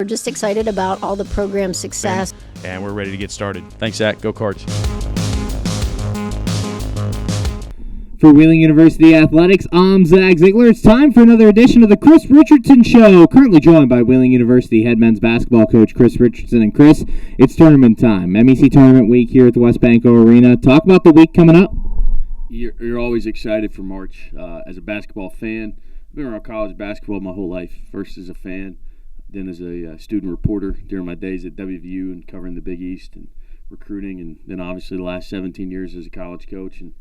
We're just excited about all the program success. And we're ready to get started. Thanks, Zach. Go Cards. For Wheeling University Athletics, I'm Zach Ziegler. It's time for another edition of the Chris Richardson Show. Currently joined by Wheeling University head men's basketball coach Chris Richardson. And Chris, it's tournament time. MEC tournament week here at the West Banco Arena. Talk about the week coming up. You're always excited for March. As a basketball fan, I've been around college basketball my whole life. First as a fan, then as a student reporter during my days at WVU and covering the Big East and recruiting, and then obviously the last 17 years as a college coach. And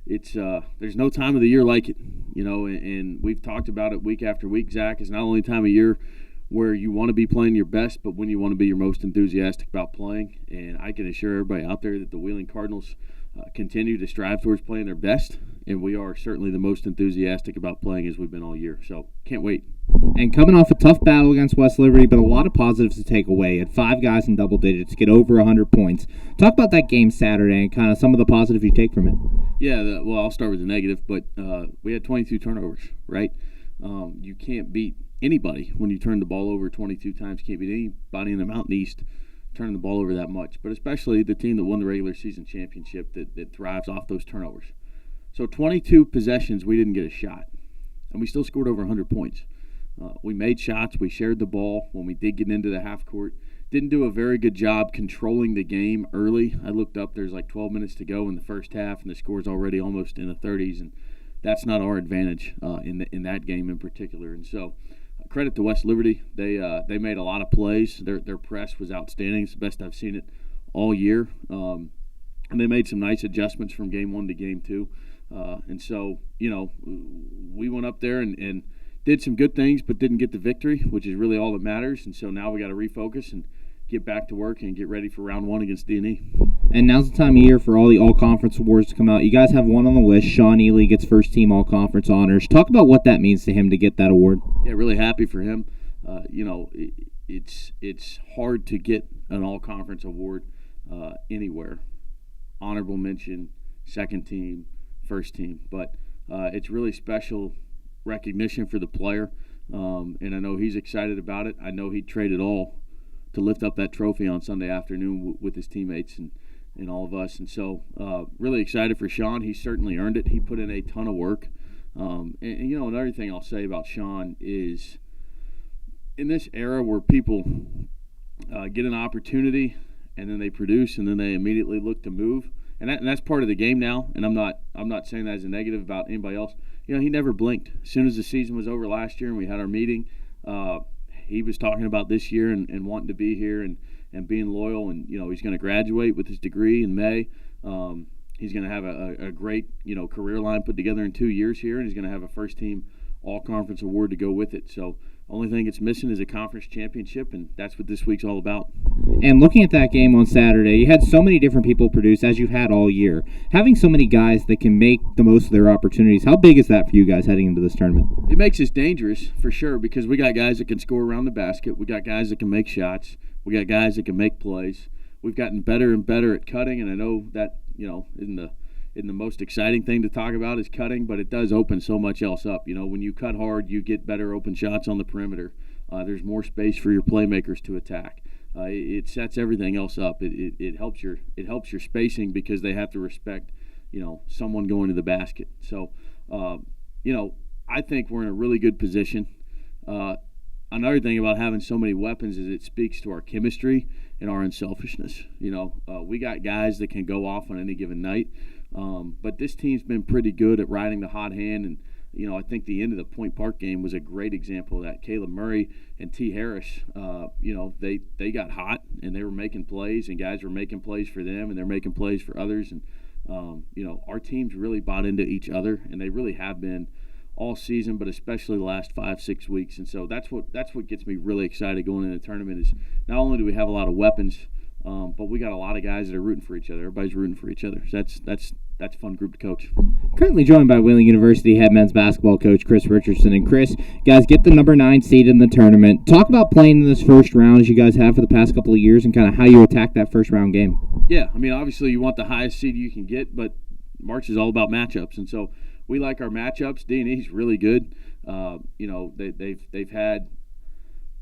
it's there's no time of the year like it, and we've talked about it week after week. Zach, is not only time of year where you want to be playing your best, but when you want to be your most enthusiastic about playing. And I can assure everybody out there that the Wheeling Cardinals continue to strive towards playing their best, and we are certainly the most enthusiastic about playing as we've been all year. So can't wait. And coming off a tough battle against West Liberty, but a lot of positives to take away. Had 5 guys in double digits get over 100 points. Talk about that game Saturday and kind of some of the positives you take from it. Yeah, well, I'll start with the negative, but we had 22 turnovers, right? You can't beat anybody when you turn the ball over 22 times. You can't beat anybody in the Mountain East turning the ball over that much, but especially the team that won the regular season championship that thrives off those turnovers. So 22 possessions, we didn't get a shot, and we still scored over 100 points. We made shots. We shared the ball when we did get into the half court. Didn't do a very good job controlling the game early. I looked up, there's like 12 minutes to go in the first half, and the score's already almost in the 30s, and that's not our advantage in that game in particular. And so credit to West Liberty. They made a lot of plays. Their press was outstanding. It's the best I've seen it all year. And they made some nice adjustments from game 1 to game 2. And so, we went up there and did some good things, but didn't get the victory, which is really all that matters. And so now we got to refocus and get back to work and get ready for round 1 against D&E. And now's the time of year for all the all-conference awards to come out. You guys have one on the list. Sean Ely gets first-team all-conference honors. Talk about what that means to him to get that award. Yeah, really happy for him. It's hard to get an all-conference award anywhere. Honorable mention, second team, first team. But it's really special recognition for the player, and I know he's excited about it. I know he'd trade it all to lift up that trophy on Sunday afternoon with his teammates and all of us. And so really excited for Sean. He certainly earned it. He put in a ton of work. And another thing I'll say about Sean is in this era where people get an opportunity and then they produce and then they immediately look to move, and that's part of the game now, and I'm not saying that as a negative about anybody else. He never blinked. As soon as the season was over last year and we had our meeting, he was talking about this year and wanting to be here and being loyal. And, he's going to graduate with his degree in May. He's going to have a great, career line put together in 2 years here, and he's going to have a first-team all-conference award to go with it. So only thing it's missing is a conference championship, and that's what this week's all about. And looking at that game on Saturday, you had so many different people produce, as you've had all year. Having so many guys that can make the most of their opportunities, how big is that for you guys heading into this tournament? It makes us dangerous, for sure, because we got guys that can score around the basket. We got guys that can make shots. We got guys that can make plays. We've gotten better and better at cutting, and I know that, in the most exciting thing to talk about is cutting, but it does open so much else up. When you cut hard, you get better open shots on the perimeter. There's more space for your playmakers to attack. It sets everything else up. It helps your spacing because they have to respect, someone going to the basket. So, I think we're in a really good position. Another thing about having so many weapons is it speaks to our chemistry and our unselfishness. We got guys that can go off on any given night. But this team's been pretty good at riding the hot hand, and I think the end of the Point Park game was a great example of that. Caleb Murray and T. Harris, they got hot and they were making plays, and guys were making plays for them, and they're making plays for others. And our teams really bought into each other, and they really have been all season, but especially the last 5-6 weeks. And so that's what gets me really excited going into the tournament is not only do we have a lot of weapons, but we got a lot of guys that are rooting for each other. Everybody's rooting for each other. So that's a fun group to coach. Currently joined by Wheeling University head men's basketball coach Chris Richardson. And Chris, guys, get the number 9 seed in the tournament. Talk about playing in this first round as you guys have for the past couple of years and kind of how you attack that first round game. Yeah, obviously you want the highest seed you can get, but March is all about matchups, and so we like our matchups. D&E's really good. They've had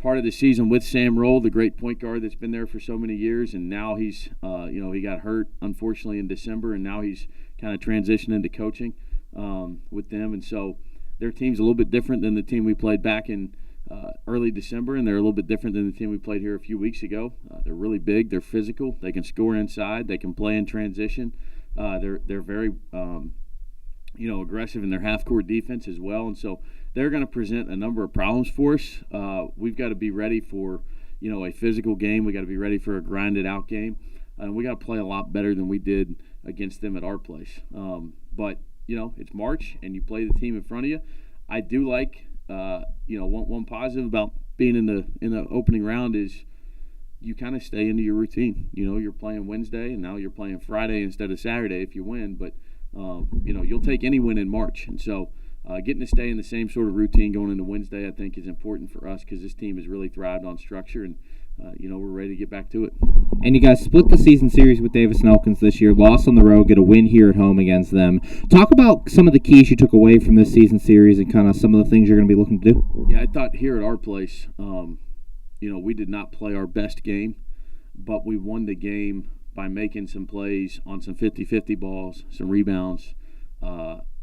part of the season with Sam Roll, the great point guard that's been there for so many years, and now he's, he got hurt, unfortunately, in December, and now he's kind of transitioned into coaching with them. And so their team's a little bit different than the team we played back in early December, and they're a little bit different than the team we played here a few weeks ago. They're really big. They're physical. They can score inside. They can play in transition. They're very aggressive in their half-court defense as well, and so they're going to present a number of problems for us. We've got to be ready for a physical game. We got to be ready for a grinded-out game, and we got to play a lot better than we did against them at our place. But it's March, and you play the team in front of you. I do like. One positive about being in the opening round is you kind of stay into your routine. You're playing Wednesday, and now you're playing Friday instead of Saturday if you win. But you'll take any win in March, and so getting to stay in the same sort of routine going into Wednesday, I think, is important for us because this team has really thrived on structure, and we're ready to get back to it. And you guys split the season series with Davis and Elkins this year, lost on the road, get a win here at home against them. Talk about some of the keys you took away from this season series and kind of some of the things you're going to be looking to do. Yeah, I thought here at our place, we did not play our best game, but we won the game by making some plays on some 50-50 balls, some rebounds,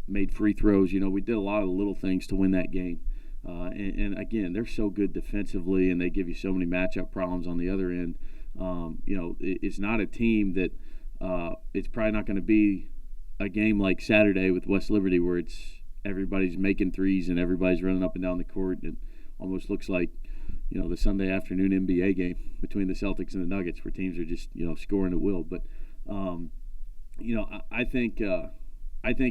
made free throws. We did a lot of the little things to win that game. And again, they're so good defensively, and they give you so many matchup problems on the other end. It's not a team that it's probably not going to be a game like Saturday with West Liberty where it's everybody's making threes and everybody's running up and down the court. It almost looks like the Sunday afternoon NBA game between the Celtics and the Nuggets where teams are just scoring at will. But I think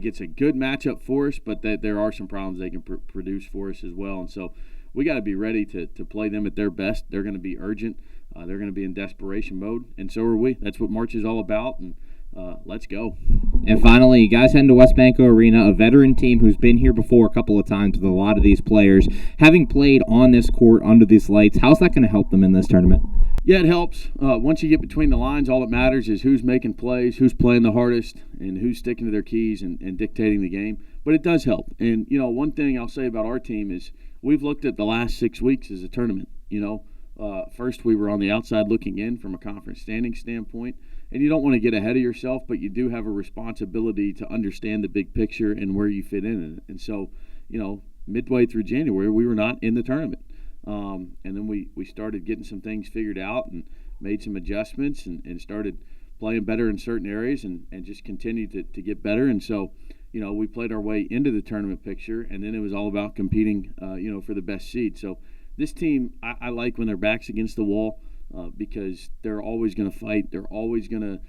it's a good matchup for us, but that there are some problems they can produce for us as well. And so we got to be ready to play them at their best. They're going to be urgent. They're going to be in desperation mode, and so are we. That's what March is all about, and let's go. And finally, you guys heading to West Banco Arena, a veteran team who's been here before a couple of times with a lot of these players. Having played on this court under these lights, how's that going to help them in this tournament? Yeah, it helps. Once you get between the lines, all that matters is who's making plays, who's playing the hardest, and who's sticking to their keys and dictating the game. But it does help. And, one thing I'll say about our team is we've looked at the last 6 weeks as a tournament. First we were on the outside looking in from a conference standing standpoint, and you don't want to get ahead of yourself, but you do have a responsibility to understand the big picture and where you fit in. And so, midway through January, we were not in the tournament. And then we started getting some things figured out and made some adjustments and started playing better in certain areas and just continued to get better. And so, we played our way into the tournament picture, and then it was all about competing, for the best seed. So this team, I like when their back's against the wall because they're always going to fight. They're always going to,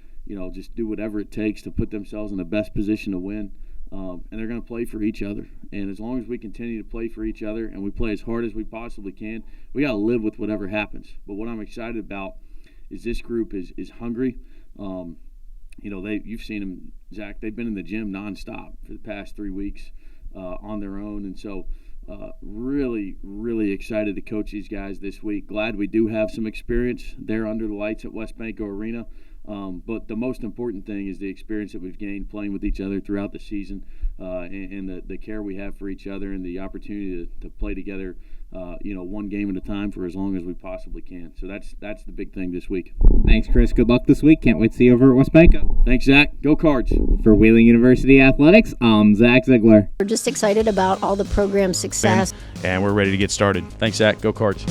just do whatever it takes to put themselves in the best position to win. And they're going to play for each other. And as long as we continue to play for each other and we play as hard as we possibly can, we got to live with whatever happens. But what I'm excited about is this group is hungry. You've seen them, Zach. They've been in the gym nonstop for the past 3 weeks on their own. And so really, really excited to coach these guys this week. Glad we do have some experience there under the lights at West Banco Arena. But the most important thing is the experience that we've gained playing with each other throughout the season and the care we have for each other and the opportunity to play together, one game at a time for as long as we possibly can. So that's the big thing this week. Thanks, Chris. Good luck this week. Can't wait to see you over at West Banco. Thanks, Zach. Go Cards. For Wheeling University Athletics, I'm Zach Ziegler. We're just excited about all the program success. And we're ready to get started. Thanks, Zach. Go Cards.